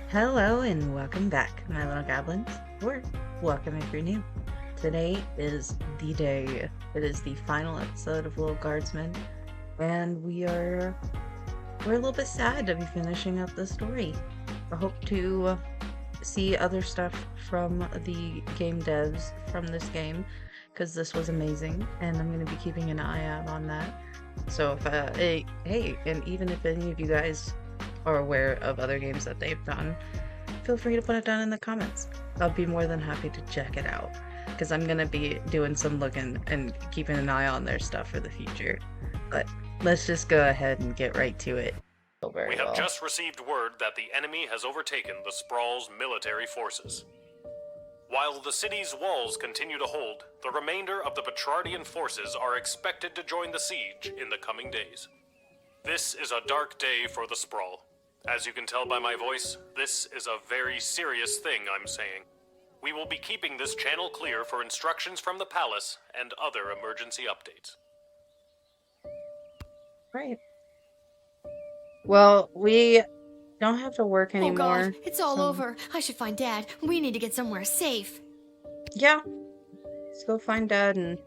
Hello and welcome back, my little goblins, or welcome if you're new. Today is the day. It is the final episode of Lil Guardsman, and we're a little bit sad to be finishing up the story. I hope to see other stuff from the game devs from this game, because this was amazing, and I'm going to be keeping an eye out on that. So if hey, and even if any of you guys are aware of other games that they've done, feel free to put it down in the comments. I'll be more than happy to check it out, because I'm gonna be doing some looking and keeping an eye on their stuff for the future. But let's just go ahead and get right to it. We have just received word that the enemy has overtaken the Sprawl's military forces. While the city's walls continue to hold, the remainder of the Petrardian forces are expected to join the siege in the coming days. This is a dark day for the Sprawl. As you can tell by my voice, this is a very serious thing I'm saying. We will be keeping this channel clear for instructions from the palace and other emergency updates. Right. Well, we don't have to work anymore. Oh God, it's all over. I should find Dad. We need to get somewhere safe. Yeah. Let's go find Dad and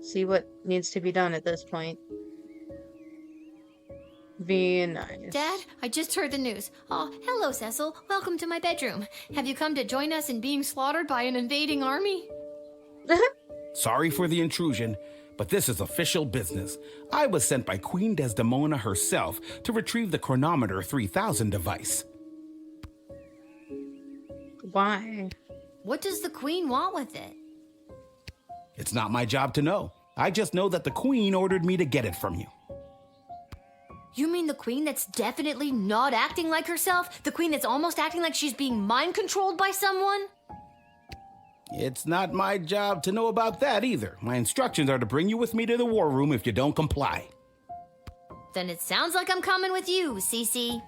see what needs to be done at this point. Be nice. Dad, I just heard the news. Oh, hello, Cecil. Welcome to my bedroom. Have you come to join us in being slaughtered by an invading army? Sorry for the intrusion, but this is official business. I was sent by Queen Desdemona herself to retrieve the Chronometer 3000 device. Why? What does the Queen want with it? It's not my job to know. I just know that the Queen ordered me to get it from you. You mean the Queen that's definitely not acting like herself? The Queen that's almost acting like she's being mind-controlled by someone? It's not my job to know about that either. My instructions are to bring you with me to the war room if you don't comply. Then it sounds like I'm coming with you, Cece.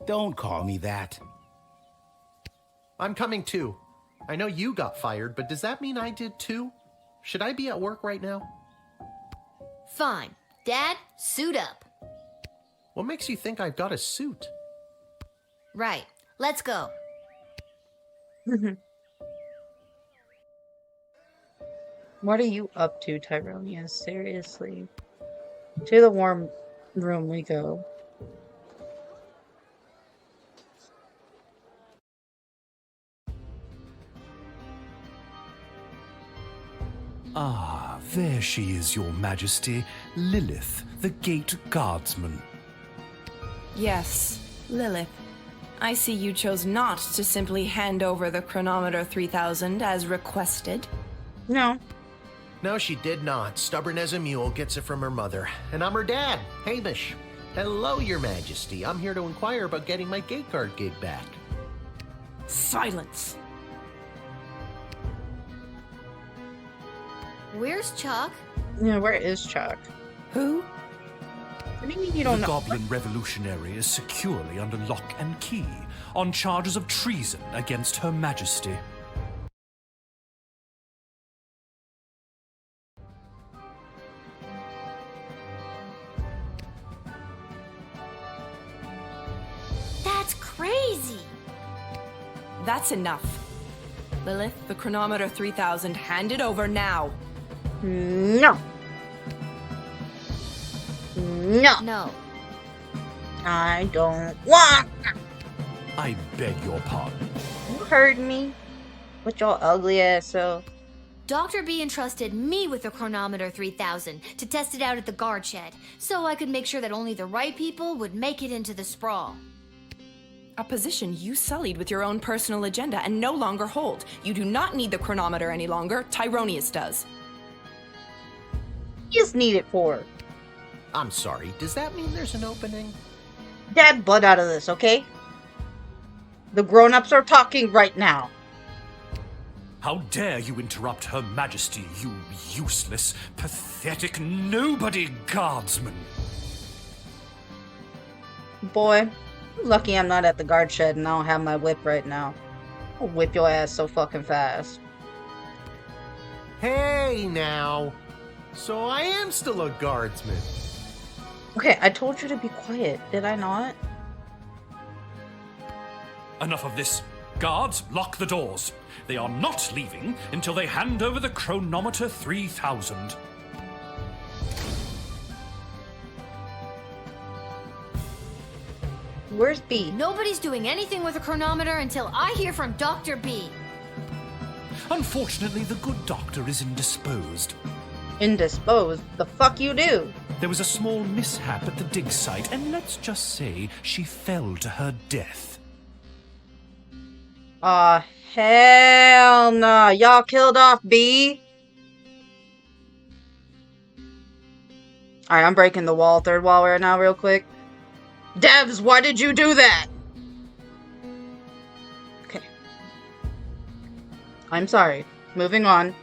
Don't call me that. I'm coming too. I know you got fired, but does that mean I did too? Should I be at work right now? Fine. Dad, suit up. What makes you think I've got a suit? Right. Let's go. What are you up to, Tyronia? Seriously. To the warm room we go. Ah, there she is, Your Majesty, Lilith, the Gate Guardsman. Yes, Lilith. I see you chose not to simply hand over the Chronometer 3000 as requested. No. No, she did not. Stubborn as a mule, gets it from her mother. And I'm her dad, Hamish. Hello, Your Majesty. I'm here to inquire about getting my gate guard gig back. Silence. Where's Chuck? Yeah, where is Chuck? Who? What do you mean you don't The know? Goblin Revolutionary is securely under lock and key on charges of treason against Her Majesty. That's crazy. That's enough. Lilith, the Chronometer 3000 handed over now. No. No. No. I don't want. I beg your pardon. You heard me. With your ugly ass self. Dr. B entrusted me with the Chronometer 3000 to test it out at the guard shed, so I could make sure that only the right people would make it into the sprawl. A position you sullied with your own personal agenda and no longer hold. You do not need the chronometer any longer. Tyronius does. You just need it for. I'm sorry, does that mean there's an opening? Dad, butt out of this, okay? The grown-ups are talking right now. How dare you interrupt Her Majesty, you useless, pathetic nobody guardsman! Boy, lucky I'm not at the guard shed and I don't have my whip right now. I'll whip your ass so fucking fast. Hey, now. So I am still a guardsman. Okay, I told you to be quiet, did I not? Enough of this. Guards, lock the doors. They are not leaving until they hand over the chronometer 3000. Where's B? Nobody's doing anything with a chronometer until I hear from Dr. B. Unfortunately, the good doctor is indisposed. Indisposed? The fuck you do? There was a small mishap at the dig site, and let's just say she fell to her death. Aw, hell nah. Y'all killed off B? Alright, I'm breaking the wall, third wall right now real quick. Devs, why did you do that? Okay. I'm sorry. Moving on.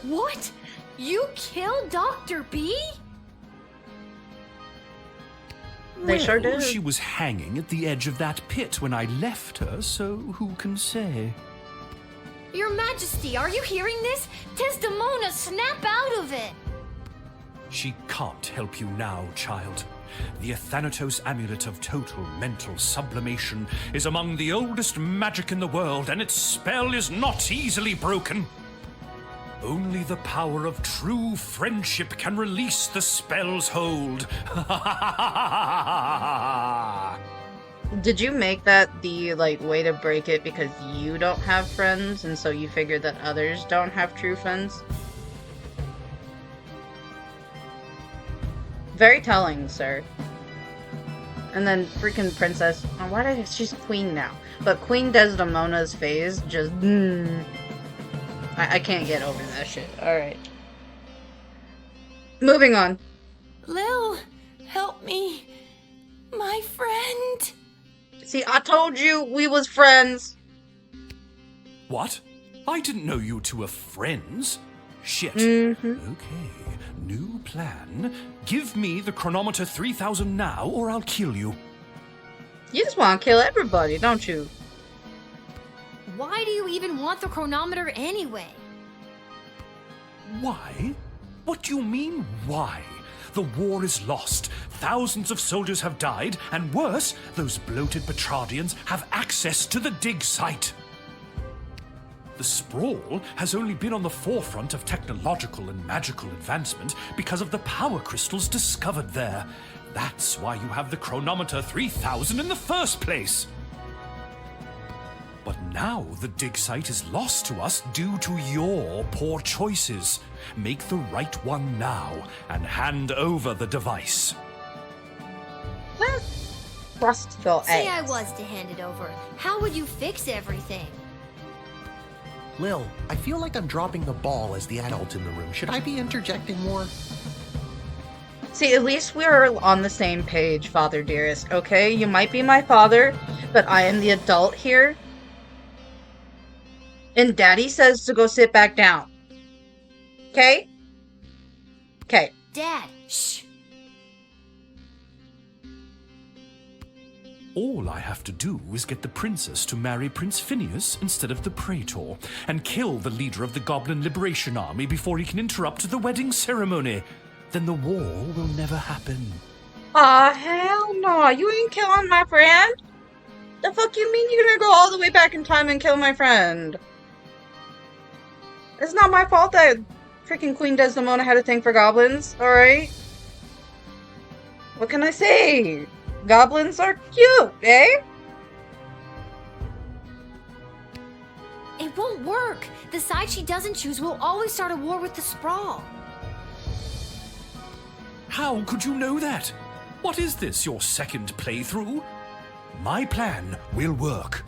What? You killed Dr. B? They sure Well, did. she was hanging at the edge of that pit when I left her, so who can say? Your Majesty, are you hearing this? Desdemona, snap out of it! She can't help you now, child. The Athanatos Amulet of Total Mental Sublimation is among the oldest magic in the world, and its spell is not easily broken. Only the power of true friendship can release the spell's hold. Did you make that the, way to break it because you don't have friends, and so you figured that others don't have true friends? Very telling, sir. And then freaking Princess... Oh, why did she's Queen now? But Queen Desdemona's phase just... I can't get over that shit. Alright. Moving on. Lil, help me. My friend. See, I told you we was friends. What? I didn't know you two were friends. Shit. Mm-hmm. Okay, new plan. Give me the chronometer 3000 now, or I'll kill you. You just want to kill everybody, don't you? Why do you even want the chronometer anyway? Why? What do you mean, why? The war is lost. Thousands of soldiers have died, and worse, those bloated Petrardians have access to the dig site. The sprawl has only been on the forefront of technological and magical advancement because of the power crystals discovered there. That's why you have the chronometer 3000 in the first place. But now the dig site is lost to us due to your poor choices. Make the right one now and hand over the device. Well, trust your Say I eggs. was to hand it over. How would you fix everything? Lil, I feel like I'm dropping the ball as the adult in the room. Should I be interjecting more? See, at least we're on the same page, Father Dearest, okay? You might be my father, but I am the adult here. And Daddy says to go sit back down. Okay? Okay. Dad, shh. All I have to do is get the princess to marry Prince Phineas instead of the Praetor, and kill the leader of the Goblin Liberation Army before he can interrupt the wedding ceremony. Then the war will never happen. Aw, hell no. You ain't killing my friend. The fuck you mean you're gonna go all the way back in time and kill my friend? It's not my fault that freaking Queen Desdemona had a thing for goblins, alright? What can I say? Goblins are cute, eh? It won't work. The side she doesn't choose will always start a war with the sprawl. How could you know that? What is this, your second playthrough? My plan will work.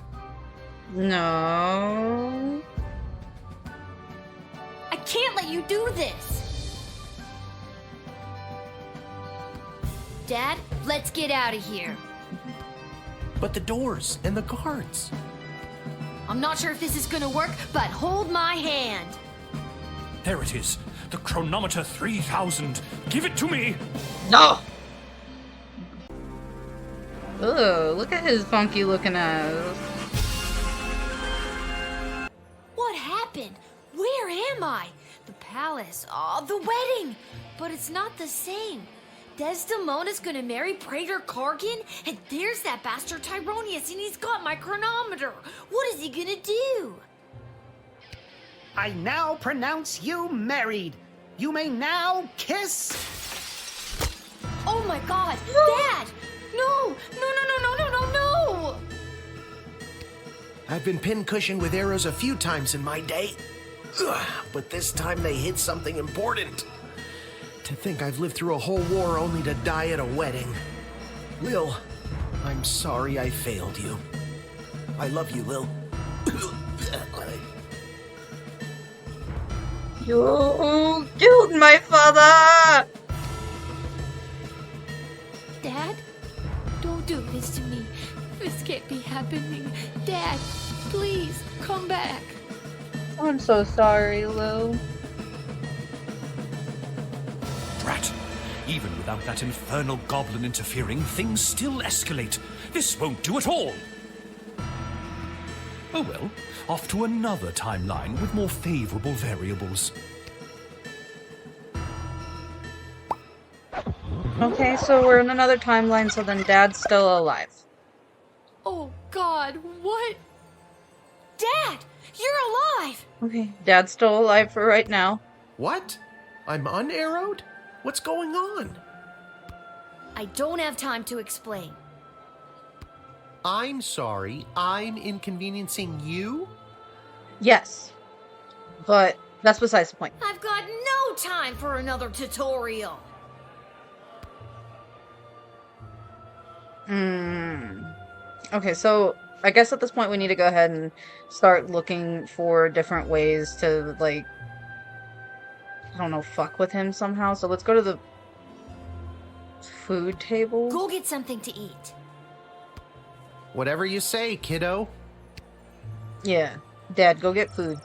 No. I can't let you do this. Dad, let's get out of here. But the doors and the guards. I'm not sure if this is gonna work, but hold my hand. There it is. The chronometer 3000. Give it to me. No! Ugh, look at his funky looking ass. What happened? Where am I? The palace. Oh, the wedding. But it's not the same. Desdemona's gonna marry Praetor Kargan? And there's that bastard Tyronius, and he's got my chronometer. What is he gonna do? I now pronounce you married. You may now kiss. Oh my god! Dad! No! No! I've been pincushioned with arrows a few times in my day. Ugh, but this time they hit something important. To think I've lived through a whole war only to die at a wedding. Lil, I'm sorry I failed you. I love you, Lil. You killed my father! Dad? Don't do this to me. This can't be happening. Dad, please, come back. I'm so sorry, Lou. Drat! Even without that infernal goblin interfering, things still escalate. This won't do at all! Oh well, off to another timeline with more favorable variables. Okay, so we're in another timeline, so then Dad's still alive. Oh god, what? Dad, you're alive! Okay, Dad's still alive for right now. What? I'm unarrowed? What's going on? I don't have time to explain. I'm sorry, I'm inconveniencing you? Yes, but that's besides the point. I've got no time for another tutorial. Okay, so I guess at this point we need to go ahead and start looking for different ways to, like, I don't know, fuck with him somehow. So let's go to the food table. Go get something to eat. Whatever you say, kiddo. Yeah, Dad, go get food.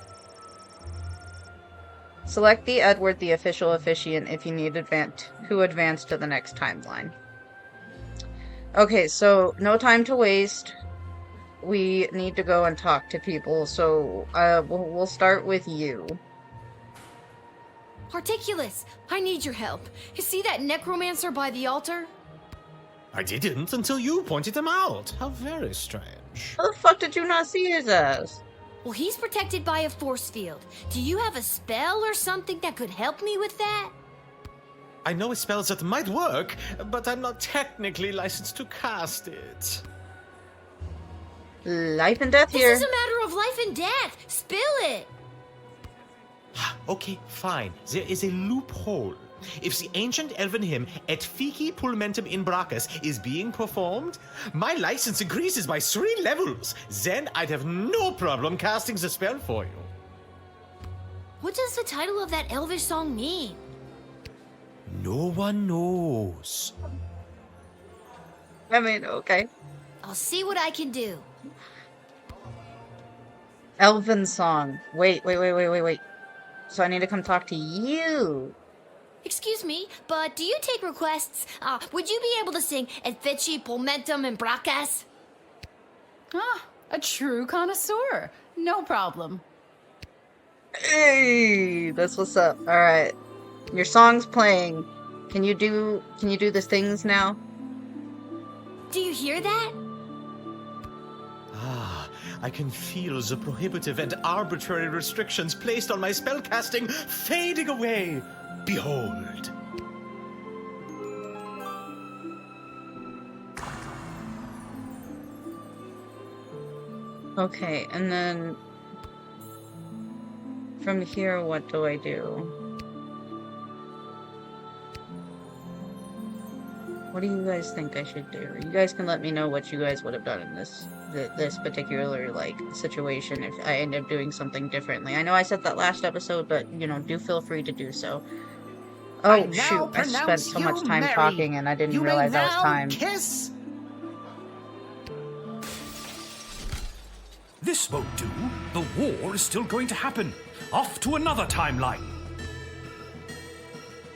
Select the Edward, the official officiant, if you need to advance to the next timeline. Okay, so no time to waste. We need to go and talk to people, so we'll start with you. Articulus, I need your help. You see that necromancer by the altar? I didn't until you pointed him out. How very strange. How the fuck did you not see his ass? Well, he's protected by a force field. Do you have a spell or something that could help me with that? I know spells that might work, but I'm not technically licensed to cast it. Life and death here. This is a matter of life and death. Spill it. Okay, fine. There is a loophole. If the ancient elven hymn Et Fici Pulmentum in Brachus is being performed, my license increases by 3 levels. Then I'd have no problem casting the spell for you. What does the title of that elvish song mean? No one knows. I mean, okay. I'll see what I can do. Elven song. Wait. So I need to come talk to you. Excuse me, but do you take requests? Would you be able to sing Et Fici Pulmentum in Brachus? Ah, a true connoisseur. No problem. Hey, that's what's up. All right, your song's playing. Can you do the things now? Do you hear that? Ah, I can feel the prohibitive and arbitrary restrictions placed on my spellcasting fading away. Behold. Okay, and then from here, what do I do? What do you guys think I should do? You guys can let me know what you guys would have done in this particular, like, situation if I end up doing something differently. I know I said that last episode, but, you know, do feel free to do so. Oh, shoot, I spent so much time talking and I didn't realize that was time. Kiss. This won't do. The war is still going to happen. Off to another timeline.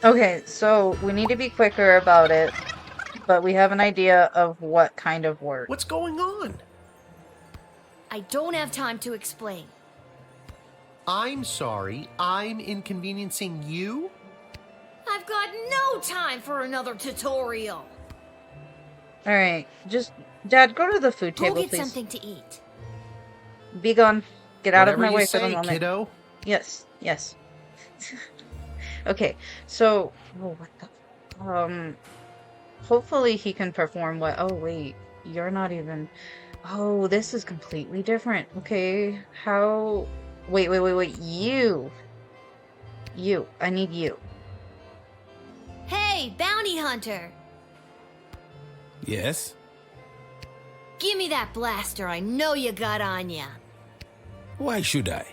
Okay, so we need to be quicker about it, but we have an idea of what kind of work. What's going on? I don't have time to explain. I'm sorry, I'm inconveniencing you? I've got no time for another tutorial. Alright, just... Dad, go to the food Go table, get please. something to eat. Be gone. Get out of Whatever my way you for the say, moment. kiddo. Yes, yes. Okay, so... Oh, what the... Hopefully he can perform what... Oh, wait. You're not even... Oh, this is completely different. Okay, how... Wait. You. I need you. Hey, bounty hunter. Yes? Give me that blaster I know you got on ya. Why should I?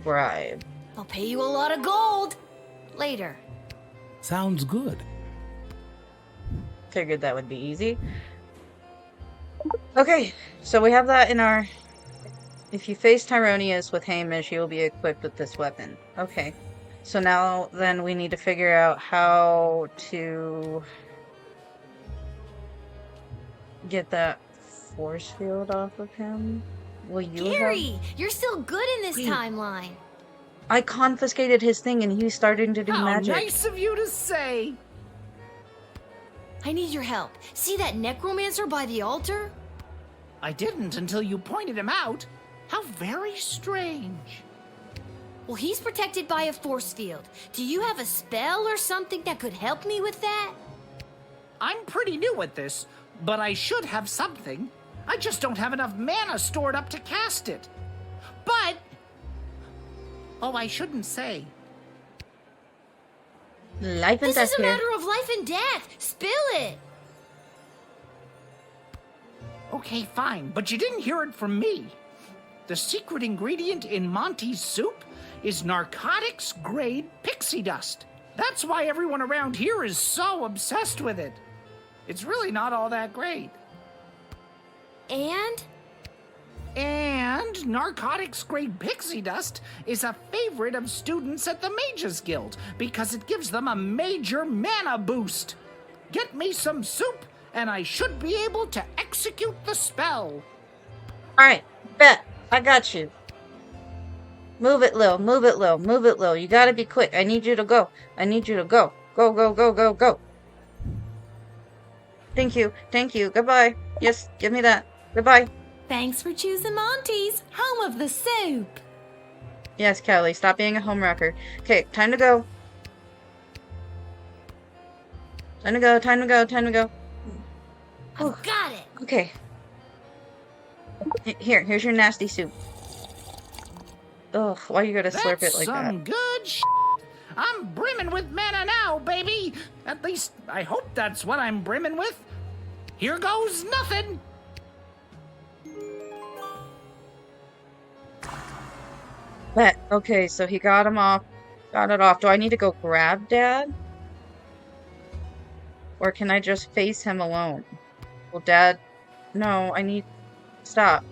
Bribe. I'll pay you a lot of gold. Later. Sounds good. Figured that would be easy. Okay, so we have that in our... If you face Tyronius with Hamish, you will be equipped with this weapon. Okay. So now, then, we need to figure out how to... get that force field off of him. Will you Gary, you're still good in this Wait. timeline. I confiscated his thing and he's starting to do How magic. nice of you to say. I need your help. See that necromancer by the altar? I didn't until you pointed him out. How very strange. Well, he's protected by a force field. Do you have a spell or something that could help me with that? I'm pretty new at this, but I should have something. I just don't have enough mana stored up to cast it. But... Oh, I shouldn't say. Life and This death is a here. matter of life and death. Spill it. Okay, fine, but you didn't hear it from me. The secret ingredient in Monty's soup is narcotics-grade pixie dust. That's why everyone around here is so obsessed with it. It's really not all that great. And? And narcotics-grade pixie dust is a favorite of students at the Mages Guild because it gives them a major mana boost. Get me some soup, and I should be able to execute the spell. Alright, bet. I got you. Move it, Lil. Move it, Lil. Move it, Lil. You gotta be quick. I need you to go. I need you to go. Go, go, go, go, go. Thank you. Thank you. Goodbye. Yes, give me that. Goodbye. Thanks for choosing Monty's, home of the soup. Yes, Callie. Stop being a homewrecker. Okay, time to go. Time to go. Time to go. Time to go. I've got it. Okay. Here's your nasty soup. Ugh, why you gotta slurp it like that? Some good sh**. I'm brimming with mana now, baby. At least, I hope that's what I'm brimming with. Here goes nothing. Bet. Okay, so he got him off. Got it off. Do I need to go grab Dad? Or can I just face him alone? Well, Dad... No, I need... Stop.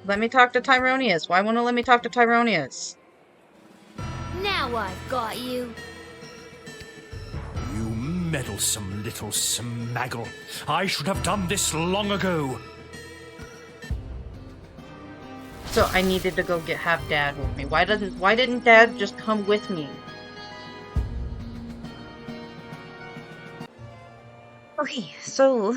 Let me talk to Tyronius. Why won't it let me talk to Tyronius? Now I've got you. You meddlesome little smaggle. I should have done this long ago. So I needed to go have Dad with me. Why didn't Dad just come with me? Okay, so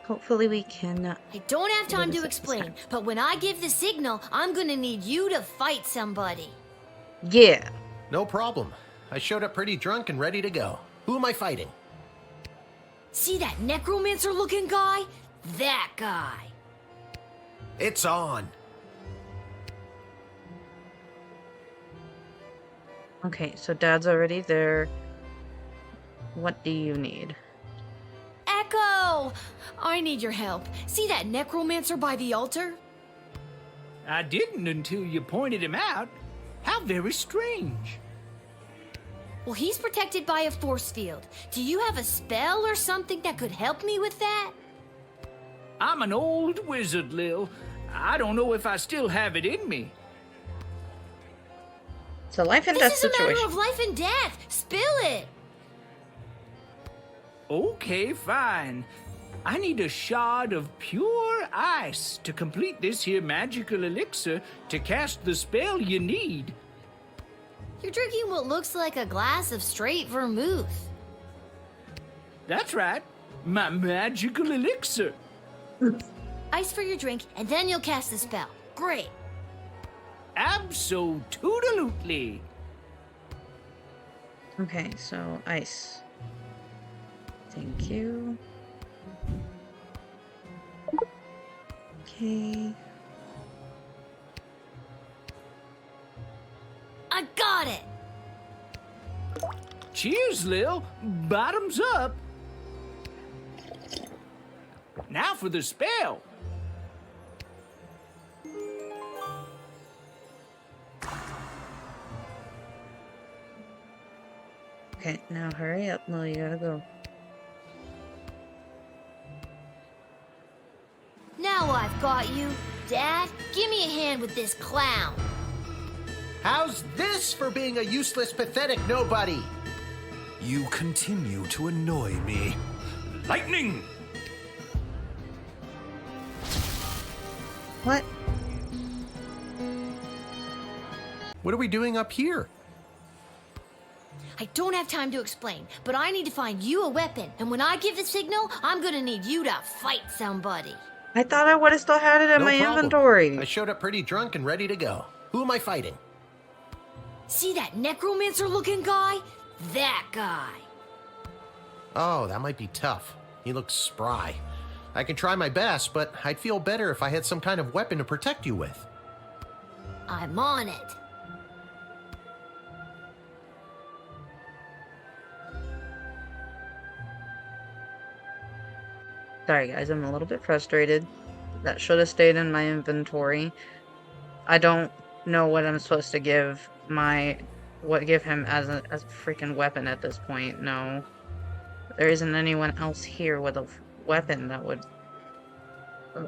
hopefully we can... I don't have time do to this explain, time. but when I give the signal, I'm gonna need you to fight somebody. Yeah. No problem. I showed up pretty drunk and ready to go. Who am I fighting? See that necromancer-looking guy? That guy. It's on. Okay, so Dad's already there. What do you need? Echo! I need your help. See that necromancer by the altar? I didn't until you pointed him out. How very strange. Well, he's protected by a force field. Do you have a spell or something that could help me with that? I'm an old wizard, Lil. I don't know if I still have it in me. It's a life and death This is a matter situation. of life and death. Spill it. Okay, fine. I need a shard of pure ice to complete this here magical elixir to cast the spell you need. You're drinking what looks like a glass of straight vermouth. That's right. My magical elixir. Ice for your drink, and then you'll cast the spell. Great. Absolutely. Okay, so ice. Thank you. Okay. I got it! Cheers, Lil. Bottoms up. Now for the spell. Okay, now hurry up, Lil, you gotta go. Now I've got you. Dad, give me a hand with this clown. How's this for being a useless, pathetic nobody? You continue to annoy me. Lightning! What? What are we doing up here? I don't have time to explain, but I need to find you a weapon, and when I give the signal, I'm gonna need you to fight somebody. I thought I would have still had it in No my problem. inventory. I showed up pretty drunk and ready to go. Who am I fighting? See that necromancer-looking guy? That guy. Oh, that might be tough. He looks spry. I can try my best, but I'd feel better if I had some kind of weapon to protect you with. I'm on it. Sorry guys, I'm a little bit frustrated. That should have stayed in my inventory. I don't know what I'm supposed to give him as a freaking weapon at this point. No. There isn't anyone else here with a weapon that would...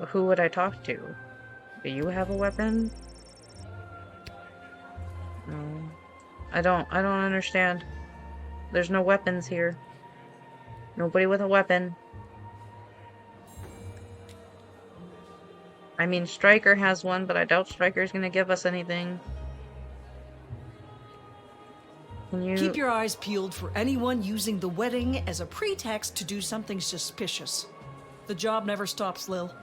Who would I talk to? Do you have a weapon? No. I don't understand. There's no weapons here. Nobody with a weapon. I mean, Stryker has one, but I doubt Stryker's gonna give us anything. Can you... Keep your eyes peeled for anyone using the wedding as a pretext to do something suspicious. The job never stops, Lil.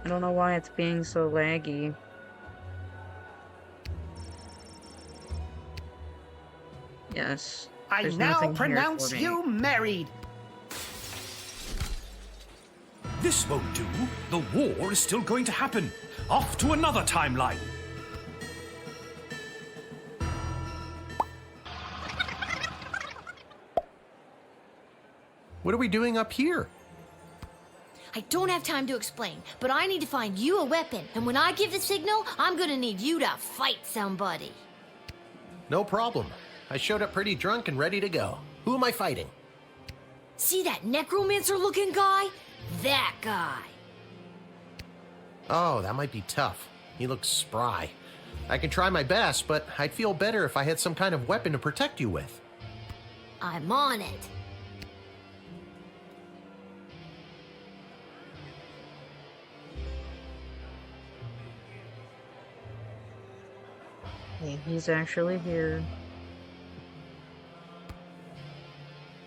I don't know why it's being so laggy. Yes. I there's now nothing here pronounce for me. you married. This won't do. The war is still going to happen. Off to another timeline. What are we doing up here? I don't have time to explain, but I need to find you a weapon, and when I give the signal, I'm gonna need you to fight somebody. No problem. I showed up pretty drunk and ready to go. Who am I fighting? See that necromancer-looking guy? That guy. Oh, that might be tough. He looks spry. I can try my best, but I'd feel better if I had some kind of weapon to protect you with. I'm on it. Hey, he's actually here.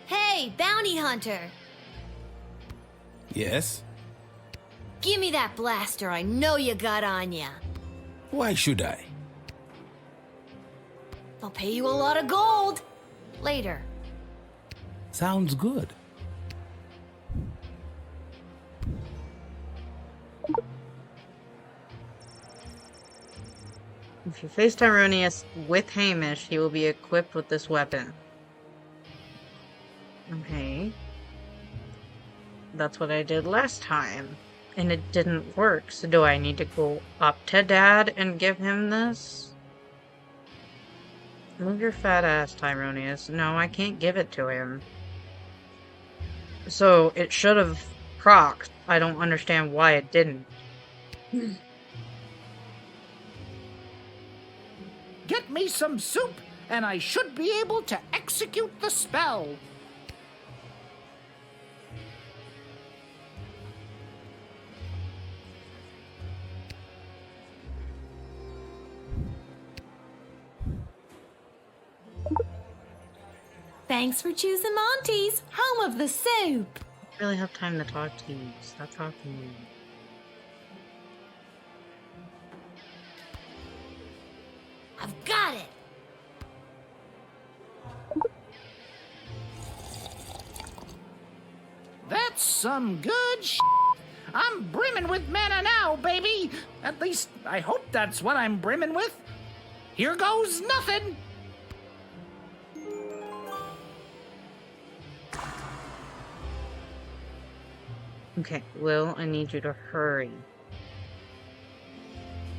Hey, bounty hunter! Yes? Give me that blaster I know you got on ya. Why should I? I'll pay you a lot of gold. Later. Sounds good. If you face Tyronius with Hamish, he will be equipped with this weapon. Okay. That's what I did last time. And it didn't work, so do I need to go up to Dad and give him this? Move your fat ass, Tyronius. No, I can't give it to him. So, it should have procced. I don't understand why it didn't. Get me some soup, and I should be able to execute the spell. Thanks for choosing Monty's, home of the soup. I don't really have time to talk to you. Stop talking to me. I've got it! That's some good sh**. I'm brimming with mana now, baby. At least, I hope that's what I'm brimming with. Here goes nothing. Okay, Will, I need you to hurry.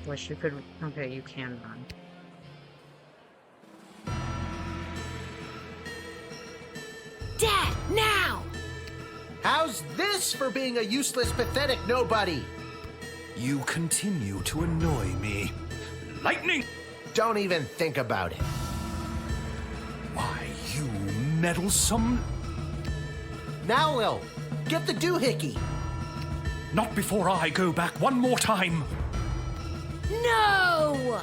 Wish you could. Okay, you can run. Dad, now! How's this for being a useless, pathetic nobody? You continue to annoy me. Lightning! Don't even think about it. Why, you meddlesome... Now, Lil, get the doohickey. Not before I go back one more time. No!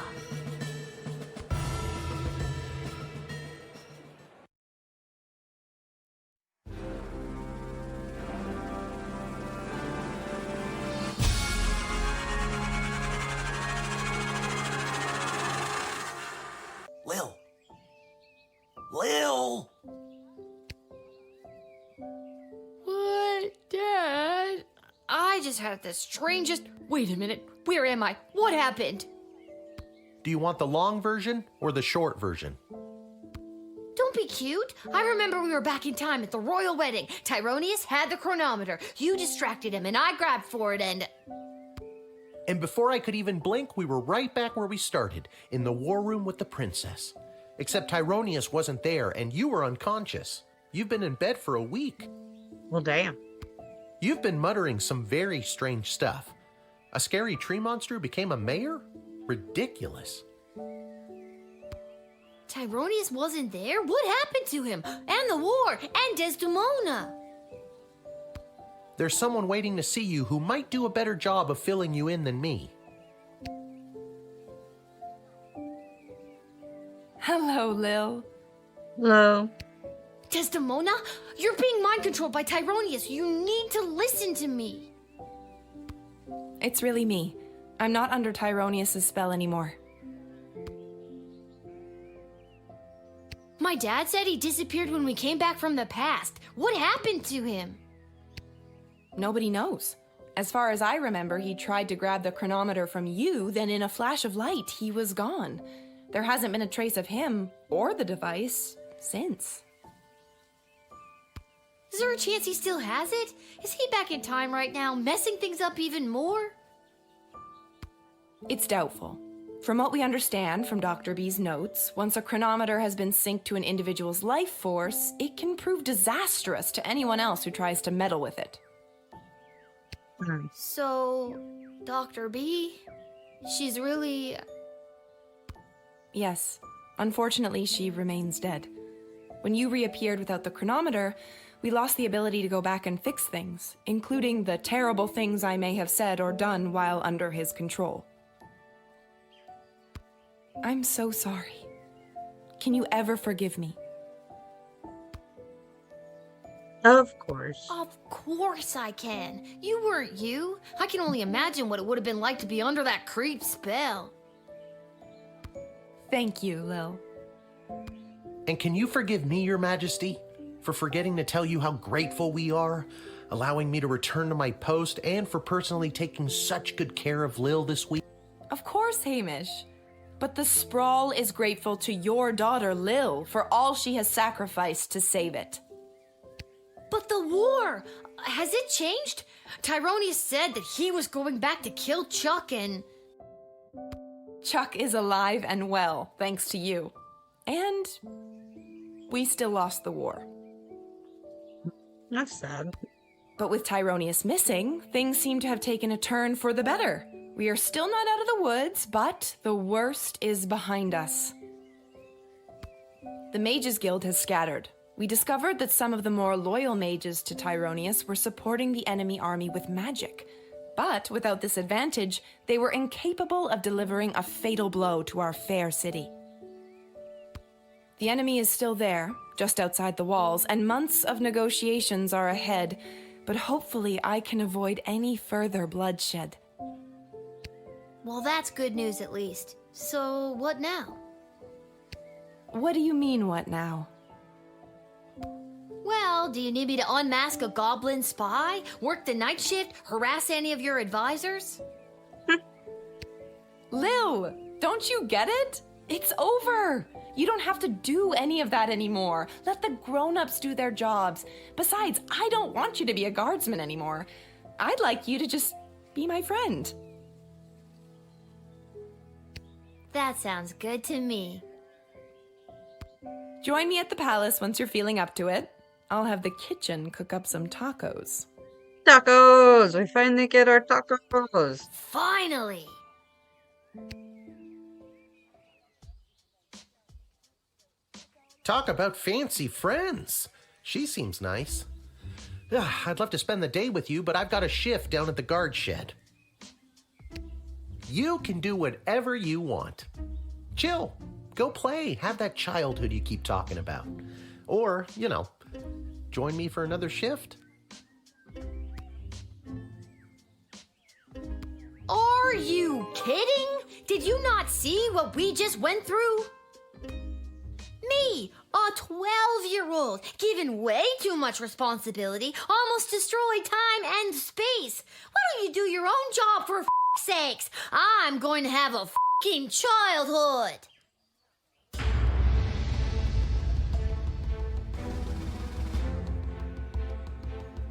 Lil! What, Dad? I just had the strangest... Wait a minute. Where am I? What happened? Do you want the long version or the short version? Don't be cute. I remember we were back in time at the royal wedding. Tyronius had the chronometer. You distracted him and I grabbed for it and... And before I could even blink, we were right back where we started, in the war room with the princess. Except Tyronius wasn't there, and you were unconscious. You've been in bed for a week. Well, damn. You've been muttering some very strange stuff. A scary tree monster who became a mayor? Ridiculous. Tyronius wasn't there? What happened to him? And the war? And Desdemona? There's someone waiting to see you who might do a better job of filling you in than me. Hello, Lil. Hello. Desdemona? You're being mind controlled by Tyronius. You need to listen to me. It's really me. I'm not under Tyronius' spell anymore. My dad said he disappeared when we came back from the past. What happened to him? Nobody knows. As far as I remember, he tried to grab the chronometer from you, then in a flash of light, he was gone. There hasn't been a trace of him, or the device, since. Is there a chance he still has it? Is he back in time right now, messing things up even more? It's doubtful. From what we understand from Dr. B's notes, once a chronometer has been synced to an individual's life force, it can prove disastrous to anyone else who tries to meddle with it. So, Dr. B, she's really... Yes. Unfortunately, she remains dead. When you reappeared without the chronometer, we lost the ability to go back and fix things, including the terrible things I may have said or done while under his control. I'm so sorry. Can you ever forgive me? Of course. Of course I can. You weren't you. I can only imagine what it would have been like to be under that creep spell. Thank you, Lil. And can you forgive me, Your Majesty, for forgetting to tell you how grateful we are, allowing me to return to my post, and for personally taking such good care of Lil this week? Of course, Hamish. But the Sprawl is grateful to your daughter, Lil, for all she has sacrificed to save it. But the war! Has it changed? Tyronius said that he was going back to kill Chuck and... Chuck is alive and well, thanks to you. And we still lost the war. That's sad. But with Tyronius missing, things seem to have taken a turn for the better. We are still not out of the woods, but the worst is behind us. The Mages Guild has scattered. We discovered that some of the more loyal mages to Tyronius were supporting the enemy army with magic. But without this advantage, they were incapable of delivering a fatal blow to our fair city. The enemy is still there, just outside the walls, and months of negotiations are ahead, but hopefully I can avoid any further bloodshed. Well, that's good news at least. So, what now? What do you mean, what now? Well, do you need me to unmask a goblin spy, work the night shift, harass any of your advisors? Lil, don't you get it? It's over. You don't have to do any of that anymore. Let the grown-ups do their jobs. Besides, I don't want you to be a guardsman anymore. I'd like you to just be my friend. That sounds good to me. Join me at the palace once you're feeling up to it. I'll have the kitchen cook up some tacos. Tacos! We finally get our tacos! Finally! Talk about fancy friends. She seems nice. I'd love to spend the day with you, but I've got a shift down at the guard shed. You can do whatever you want. Chill. Go play. Have that childhood you keep talking about. Or, join me for another shift. Are you kidding? Did you not see what we just went through? Me, a 12-year-old, given way too much responsibility, almost destroyed time and space. Why don't you do your own job for f***'s sakes? I'm going to have a f***ing childhood.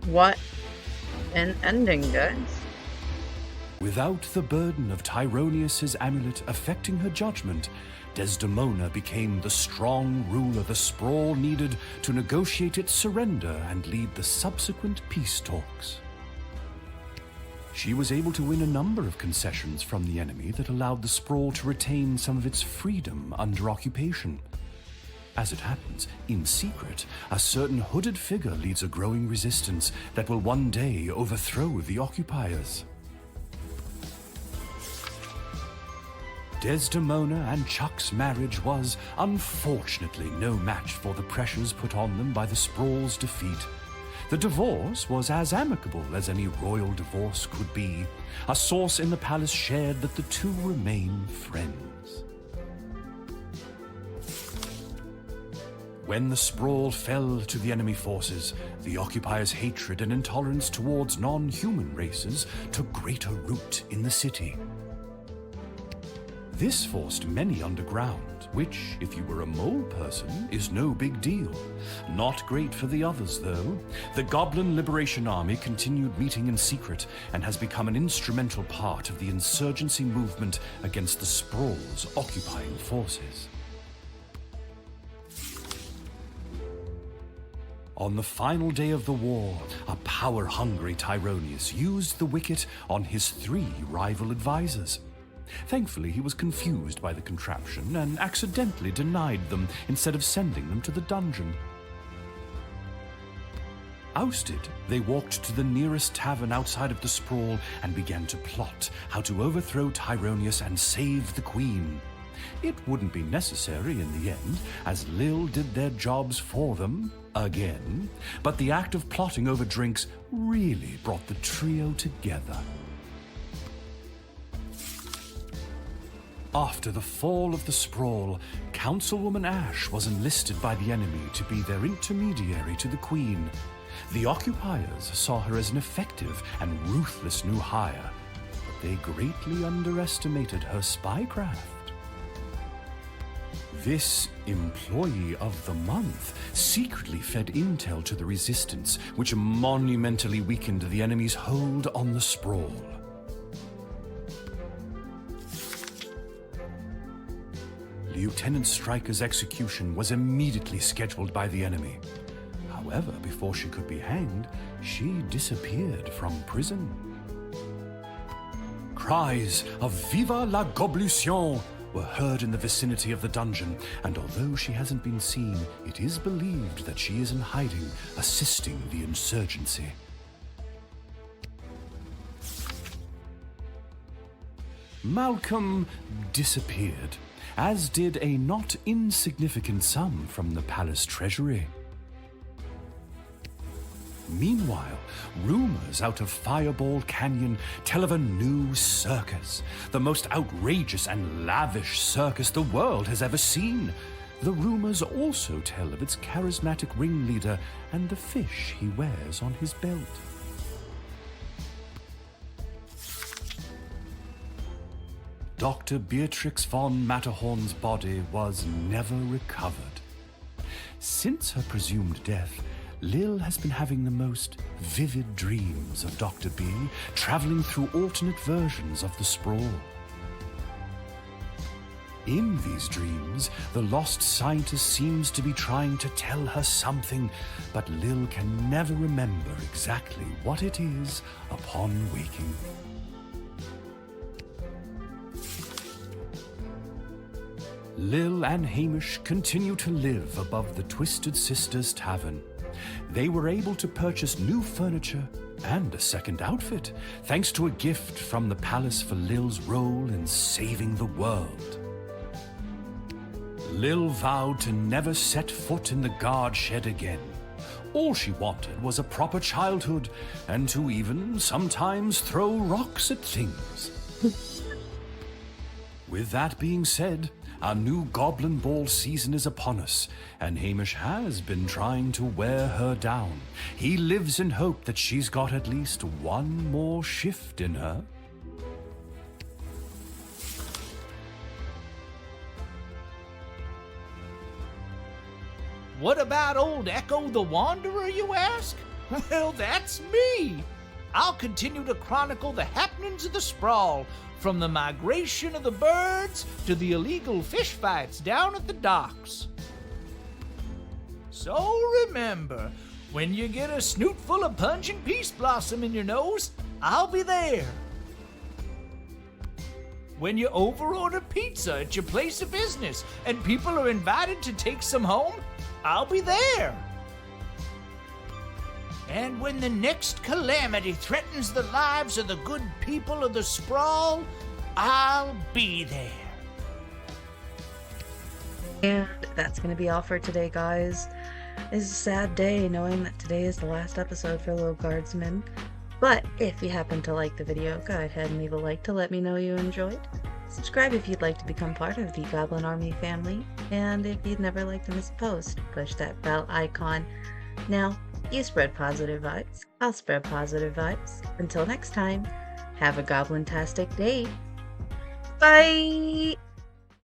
What an ending, guys. Without the burden of Tyronius's amulet affecting her judgment, Desdemona became the strong ruler the Sprawl needed to negotiate its surrender and lead the subsequent peace talks. She was able to win a number of concessions from the enemy that allowed the Sprawl to retain some of its freedom under occupation. As it happens, in secret, a certain hooded figure leads a growing resistance that will one day overthrow the occupiers. Desdemona and Chuck's marriage was, unfortunately, no match for the pressures put on them by the Sprawl's defeat. The divorce was as amicable as any royal divorce could be. A source in the palace shared that the two remain friends. When the Sprawl fell to the enemy forces, the occupiers' hatred and intolerance towards non-human races took greater root in the city. This forced many underground, which, if you were a mole person, is no big deal. Not great for the others, though. The Goblin Liberation Army continued meeting in secret and has become an instrumental part of the insurgency movement against the Sprawl's occupying forces. On the final day of the war, a power-hungry Tyronius used the wicket on his 3 rival advisors. Thankfully, he was confused by the contraption and accidentally denied them instead of sending them to the dungeon. Ousted, they walked to the nearest tavern outside of the Sprawl and began to plot how to overthrow Tyronius and save the Queen. It wouldn't be necessary in the end, as Lil did their jobs for them, again, but the act of plotting over drinks really brought the trio together. After the fall of the Sprawl, Councilwoman Ash was enlisted by the enemy to be their intermediary to the Queen. The occupiers saw her as an effective and ruthless new hire, but they greatly underestimated her spycraft. This Employee of the Month secretly fed intel to the Resistance, which monumentally weakened the enemy's hold on the Sprawl. Lieutenant Stryker's execution was immediately scheduled by the enemy. However, before she could be hanged, she disappeared from prison. Cries of "Viva la Goblution!" were heard in the vicinity of the dungeon, and although she hasn't been seen, it is believed that she is in hiding, assisting the insurgency. Malcolm disappeared, as did a not insignificant sum from the palace treasury. Meanwhile, rumors out of Fireball Canyon tell of a new circus, the most outrageous and lavish circus the world has ever seen. The rumors also tell of its charismatic ringleader and the fish he wears on his belt. Dr. Beatrix von Matterhorn's body was never recovered. Since her presumed death, Lil has been having the most vivid dreams of Dr. B, traveling through alternate versions of the sprawl. In these dreams, the lost scientist seems to be trying to tell her something, but Lil can never remember exactly what it is upon waking. Lil and Hamish continue to live above the Twisted Sisters Tavern. They were able to purchase new furniture and a second outfit, thanks to a gift from the palace for Lil's role in saving the world. Lil vowed to never set foot in the guard shed again. All she wanted was a proper childhood, and to even sometimes throw rocks at things. With that being said, our new Goblin Ball season is upon us, and Hamish has been trying to wear her down. He lives in hope that she's got at least one more shift in her. What about old Echo the Wanderer, you ask? Well, that's me. I'll continue to chronicle the happenings of the sprawl, from the migration of the birds to the illegal fish fights down at the docks. So remember, when you get a snoot full of pungent peace blossom in your nose, I'll be there. When you overorder pizza at your place of business and people are invited to take some home, I'll be there. And when the next calamity threatens the lives of the good people of the sprawl, I'll be there. And that's going to be all for today, guys. It's a sad day knowing that today is the last episode for Lil Guardsman. But if you happen to like the video, go ahead and leave a like to let me know you enjoyed. Subscribe if you'd like to become part of the Goblin Army family. And if you'd never like to miss a post, push that bell icon. Now, you spread positive vibes. I'll spread positive vibes. Until next time, have a goblin-tastic day. Bye!